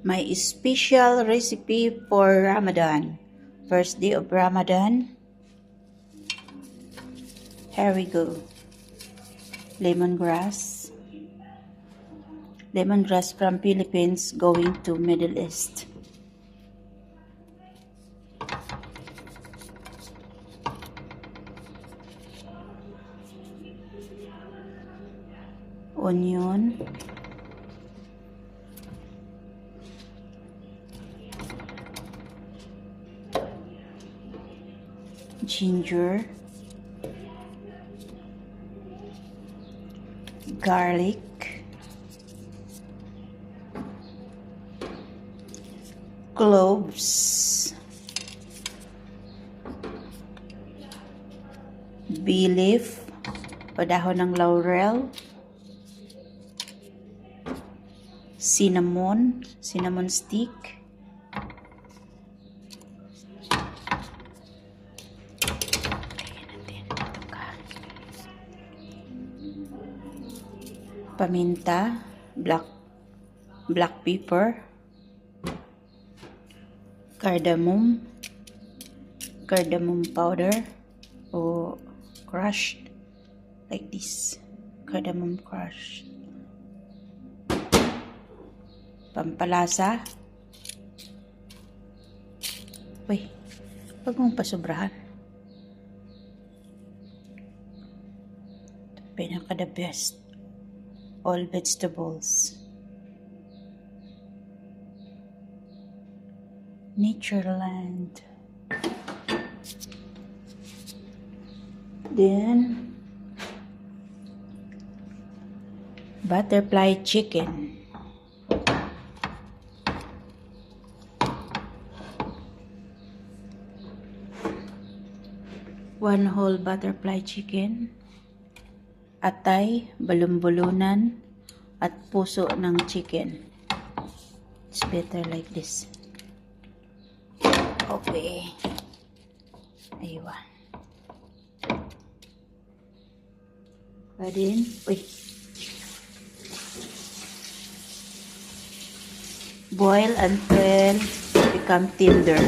My special recipe for Ramadan. First day of Ramadan. Here we go. Lemongrass. Lemongrass from Philippines going to Middle East. Onion. Ginger. Garlic. Cloves. Bay leaf o dahon ng laurel. Cinnamon stick. Paminta, black pepper, cardamom powder or crushed like this, cardamom crushed. Pampalasa. Uy, wag mong pasobrahan. Pinaka the best. All vegetables. Natureland. Then butterfly chicken. One whole butterfly chicken. Atay, balon-bulunan, at puso ng chicken. It's better like this. Okay. Ayun. Then, boil until become tender.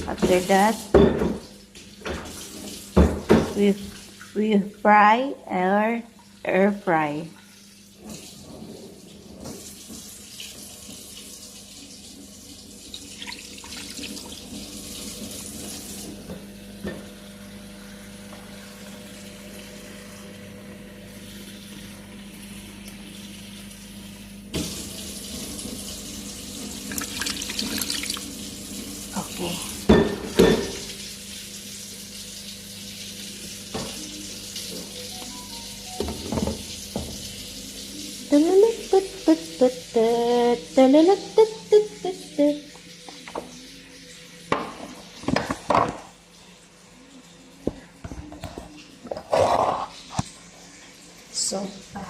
After that, we fry or air fry. Okay. Sopa.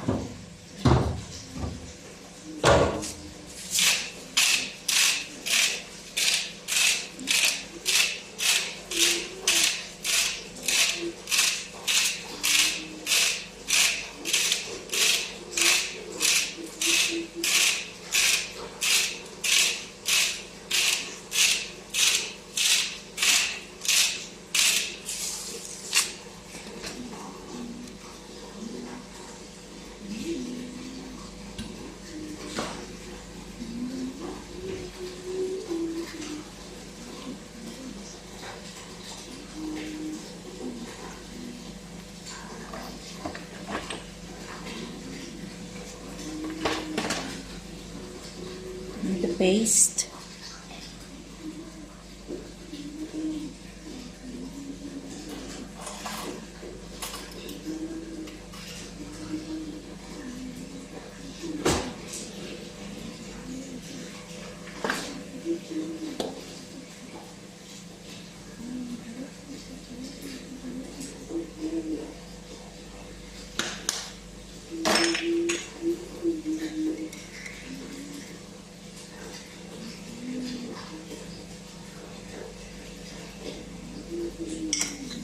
The paste.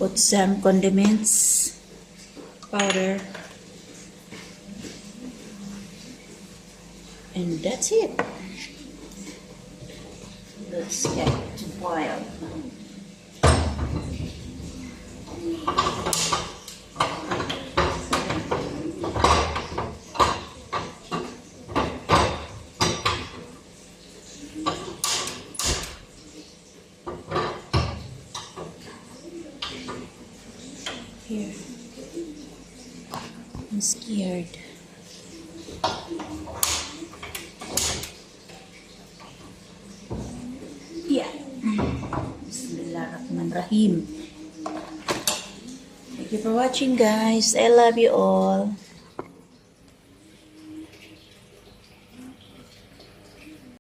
Put some condiments, powder, And that's it. Let's get it to boil. Here. I'm scared. Yeah. Bismillahirrahmanirrahim. Thank you for watching, guys. I love you all.